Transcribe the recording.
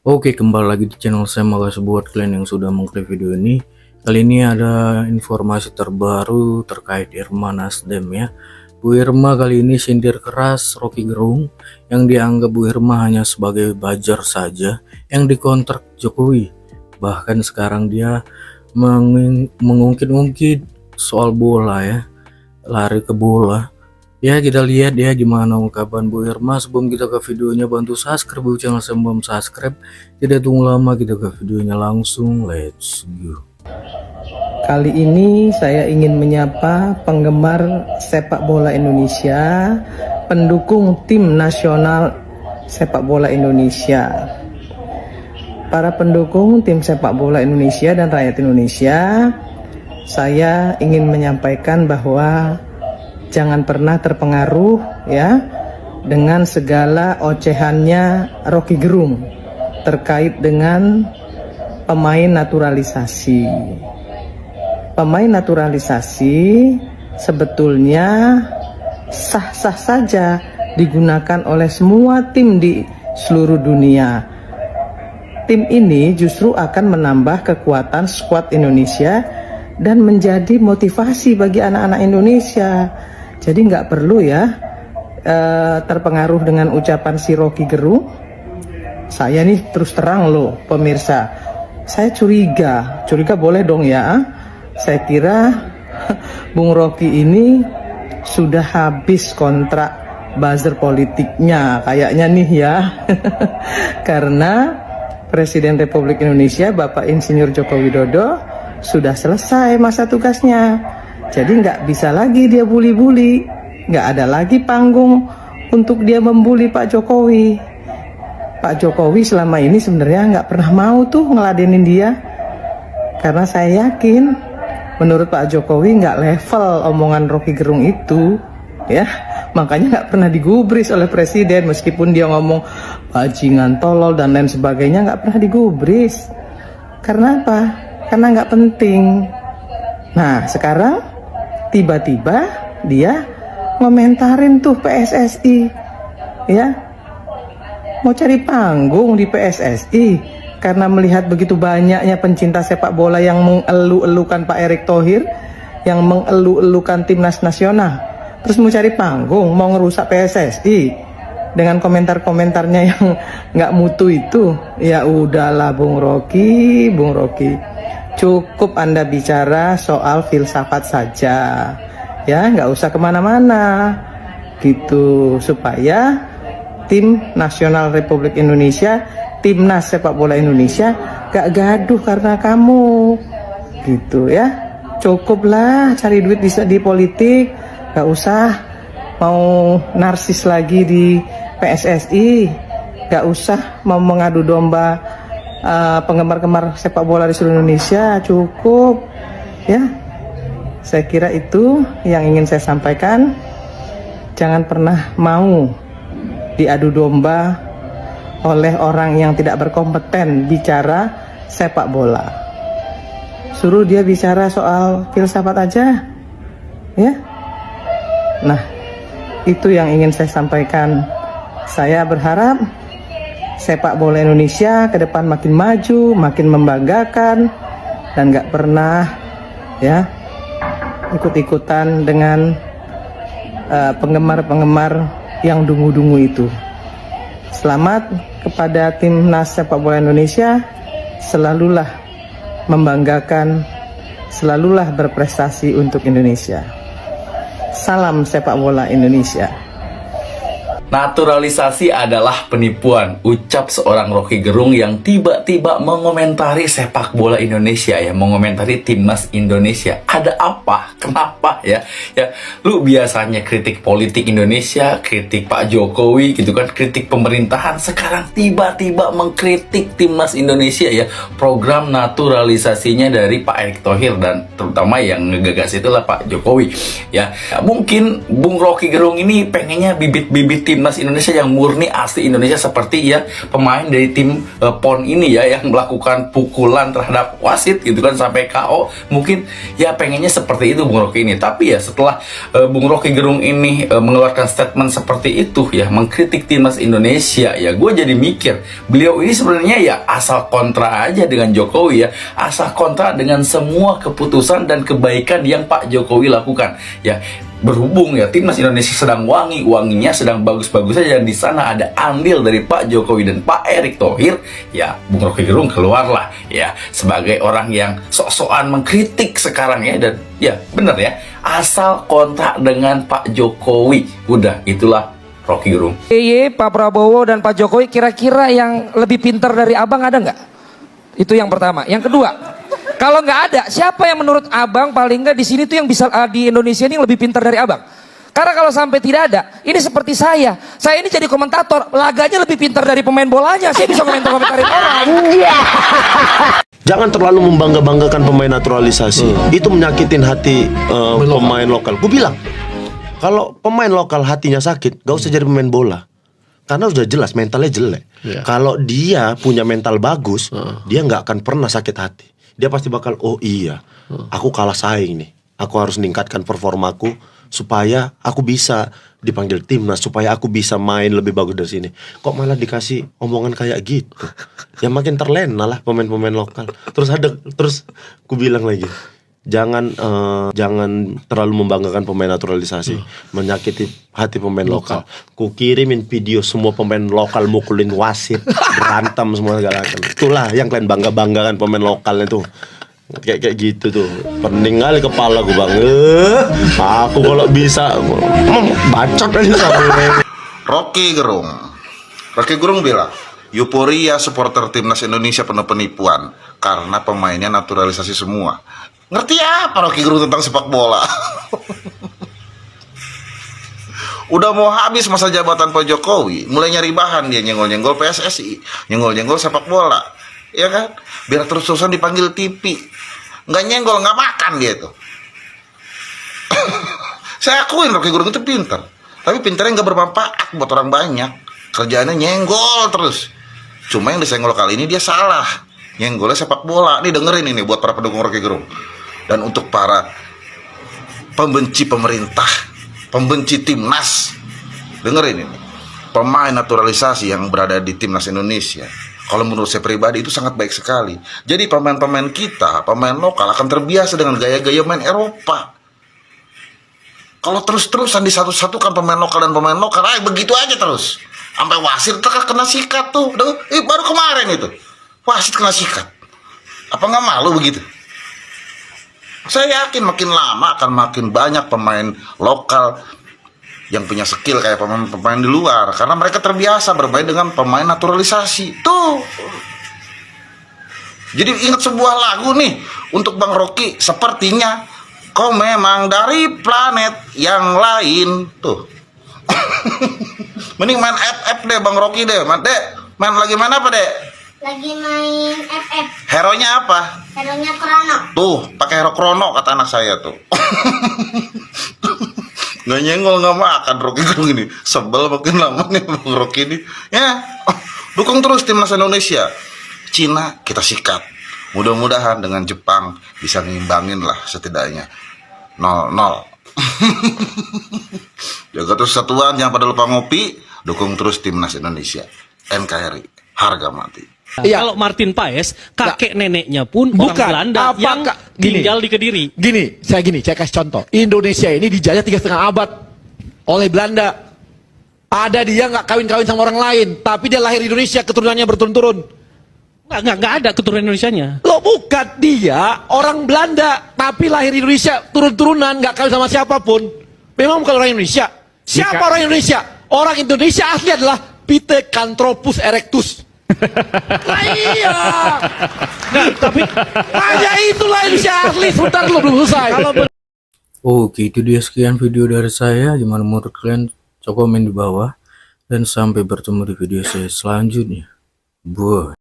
Oke, kembali lagi di channel saya. Makasih buat kalian yang sudah mengklik video ini. Kali ini ada informasi terbaru terkait Irma Nasdem ya. Bu Irma kali ini sindir keras Rocky Gerung yang dianggap Bu Irma hanya sebagai buzzer saja yang dikontrak Jokowi. Bahkan sekarang dia mengungkit-ungkit soal bola ya, lari ke bola. Ya, kita lihat ya gimana ungkapan Bu Irma. Sebelum kita ke videonya, bantu subscribe Bu channel saya, belum subscribe. Tidak tunggu lama, kita ke videonya langsung. Let's go. Kali ini saya ingin menyapa penggemar sepak bola Indonesia, pendukung tim nasional sepak bola Indonesia. Para pendukung tim sepak bola Indonesia dan rakyat Indonesia, saya ingin menyampaikan bahwa jangan pernah terpengaruh ya dengan segala ocehannya Rocky Gerung terkait dengan pemain naturalisasi. Pemain naturalisasi sebetulnya sah-sah saja digunakan oleh semua tim di seluruh dunia. Tim ini justru akan menambah kekuatan skuad Indonesia dan menjadi motivasi bagi anak-anak Indonesia. Jadi nggak perlu ya terpengaruh dengan ucapan si Rocky Gerung. Saya nih terus terang loh pemirsa, saya curiga boleh dong ya. Saya kira Bung Rocky ini sudah habis kontrak buzzer politiknya kayaknya nih ya. Karena Presiden Republik Indonesia Bapak Insinyur Joko Widodo sudah selesai masa tugasnya. Jadi nggak bisa lagi dia bully-bully, nggak ada lagi panggung untuk dia membuli Pak Jokowi. Pak Jokowi selama ini sebenarnya nggak pernah mau tuh ngeladenin dia, karena saya yakin menurut Pak Jokowi nggak level omongan Rocky Gerung itu ya, makanya nggak pernah digubris oleh presiden. Meskipun dia ngomong bajingan, tolol dan lain sebagainya, nggak pernah digubris. Karena apa? Karena nggak penting. Nah sekarang tiba-tiba dia ngomentarin tuh PSSI ya, mau cari panggung di PSSI karena melihat begitu banyaknya pencinta sepak bola yang mengeluh-elukan Pak Erick Thohir, yang mengeluh-elukan timnas nasional, terus mau cari panggung, mau ngerusak PSSI dengan komentar-komentarnya yang nggak mutu itu. Ya udahlah Bung Rocky, cukup Anda bicara soal filsafat saja ya, nggak usah kemana-mana gitu, supaya tim nasional Republik Indonesia, timnas sepak bola Indonesia gak gaduh karena kamu gitu ya. Cukuplah cari duit di politik, gak usah mau narsis lagi di PSSI, gak usah mau mengadu domba penggemar-gemar sepak bola di seluruh Indonesia. Cukup ya. Saya kira itu yang ingin saya sampaikan. Jangan pernah mau diadu domba oleh orang yang tidak berkompeten bicara sepak bola. Suruh dia bicara soal filsafat aja ya. Nah itu yang ingin saya sampaikan. Saya berharap sepak bola Indonesia ke depan makin maju, makin membanggakan, dan gak pernah ya ikut-ikutan dengan penggemar-penggemar yang dungu-dungu itu. Selamat kepada timnas sepak bola Indonesia, selalulah membanggakan, selalulah berprestasi untuk Indonesia. Salam sepak bola Indonesia. Naturalisasi adalah penipuan, ucap seorang Rocky Gerung yang tiba-tiba mengomentari sepak bola Indonesia ya, mengomentari timnas Indonesia. Ada apa? Kenapa ya? Ya, lu biasanya kritik politik Indonesia, kritik Pak Jokowi gitu kan, kritik pemerintahan, sekarang tiba-tiba mengkritik timnas Indonesia ya. Program naturalisasinya dari Pak Erick Thohir dan terutama yang ngegagas itulah Pak Jokowi ya. Mungkin Bung Rocky Gerung ini pengennya bibit-bibit tim timnas Indonesia yang murni asli Indonesia, seperti ya pemain dari tim PON ini ya yang melakukan pukulan terhadap wasit gitu kan sampai KO. Mungkin ya pengennya seperti itu Bung Rocky ini. Tapi ya setelah Bung Rocky Gerung ini mengeluarkan statement seperti itu ya, mengkritik timnas Indonesia, ya gue jadi mikir beliau ini sebenarnya ya asal kontra aja dengan Jokowi ya, asal kontra dengan semua keputusan dan kebaikan yang Pak Jokowi lakukan ya. Berhubung ya timnas Indonesia sedang wanginya sedang bagus-bagusnya, dan di sana ada andil dari Pak Jokowi dan Pak Erick Thohir, ya Bung Rocky Gerung keluarlah ya sebagai orang yang sok-sokan mengkritik sekarang ya. Dan ya bener ya, asal kontra dengan Pak Jokowi. Udah, itulah Rocky Gerung. Pak Prabowo dan Pak Jokowi kira-kira yang lebih pintar dari abang ada nggak? Itu yang pertama. Yang kedua, kalau nggak ada, siapa yang menurut abang paling nggak di sini tuh yang bisa di Indonesia ini yang lebih pintar dari abang? Karena kalau sampai tidak ada, ini seperti saya ini jadi komentator, laganya lebih pintar dari pemain bolanya. Saya bisa komentarin orang. Jangan terlalu membangga-banggakan pemain naturalisasi. Itu menyakitin hati pemain lokal. Gue bilang, kalau pemain lokal hatinya sakit, gak usah jadi pemain bola. Karena udah jelas mentalnya jelek. Kalau dia punya mental bagus, dia nggak akan pernah sakit hati. Dia pasti bakal, oh iya, aku kalah saing nih. Aku harus meningkatkan performaku supaya aku bisa dipanggil timnas, supaya aku bisa main lebih bagus dari sini. Kok malah dikasih omongan kayak gitu? Ya makin terlena lah pemain-pemain lokal. Terus aku bilang lagi, jangan terlalu membanggakan pemain naturalisasi, menyakiti hati pemain lokal. Ku kirimin video semua pemain lokal mukulin wasit, berantem semua segala macam. Itulah yang kalian bangga-banggakan pemain lokalnya tuh. Kayak gitu tuh. Pening kali kepala gue bang. Aku kalau bisa bacot aja sama Rocky Gerung bilang, euforia supporter timnas Indonesia penuh penipuan karena pemainnya naturalisasi semua. Ngerti apa Rocky Gerung tentang sepak bola? Udah mau habis masa jabatan Pak Jokowi, mulai nyari bahan dia, nyenggol-nyenggol PSSI, nyenggol-nyenggol sepak bola, ya kan? Biar terus-terusan dipanggil TV. Nggak nyenggol, nggak makan dia itu. Saya akuin Rocky Gerung itu pintar, tapi pintarnya nggak bermanfaat buat orang banyak. Kerjaannya nyenggol terus. Cuma yang disenggol kali ini dia salah. Nyenggolnya sepak bola. Nih dengerin ini buat para pendukung Rocky Gerung. Dan untuk para pembenci pemerintah, pembenci timnas, dengerin ini. Pemain naturalisasi yang berada di timnas Indonesia, kalau menurut saya pribadi itu sangat baik sekali. Jadi pemain-pemain kita, pemain lokal akan terbiasa dengan gaya-gaya main Eropa. Kalau terus-terusan disatu-satukan pemain lokal dan pemain lokal, begitu aja terus. Sampai wasit kena sikat tuh. Baru kemarin itu wasit kena sikat. Apa nggak malu begitu? Saya yakin makin lama akan makin banyak pemain lokal yang punya skill kayak pemain-pemain di luar, karena mereka terbiasa bermain dengan pemain naturalisasi. Tuh. Jadi ingat sebuah lagu nih untuk Bang Rocky, sepertinya kau memang dari planet yang lain. Tuh. Mending main FF deh Bang Rocky deh. Lagi main apa deh? Lagi main FF. Hero-nya apa? Hero-nya Krono. Tuh, pakai hero Krono kata anak saya tuh. Nggak nyenggol, nggak makan Rocky Gerung ini. Sebel makin lama nih Bang Rocky ini. Ya, dukung terus timnas Indonesia. Cina kita sikat. Mudah-mudahan dengan Jepang bisa ngimbangin lah setidaknya 0-0. Jaga terus satuan, jangan pada lupa ngopi. Dukung terus timnas Indonesia. NKRI, harga mati. Kalau Martin Paes, kakek neneknya pun orang Belanda yang tinggal di Kediri. Saya kasih contoh. Indonesia ini dijajah 3,5 abad oleh Belanda. Ada dia nggak kawin-kawin sama orang lain, tapi dia lahir di Indonesia, keturunannya berturun-turun. Nggak ada keturunan Indonesianya. Lo bukan, dia orang Belanda, tapi lahir di Indonesia, turun-turunan, nggak kawin sama siapapun. Memang bukan orang Indonesia. Siapa orang Indonesia? Orang Indonesia asli adalah Pithecanthropus erectus. Nah iya. Nah, tapi hanya itulah Indonesia asli. Sebentar lo belum selesai. Oke, itu dia sekian video dari saya. Gimana menurut kalian? Coba komen di bawah. Dan sampai bertemu di video saya selanjutnya. Buat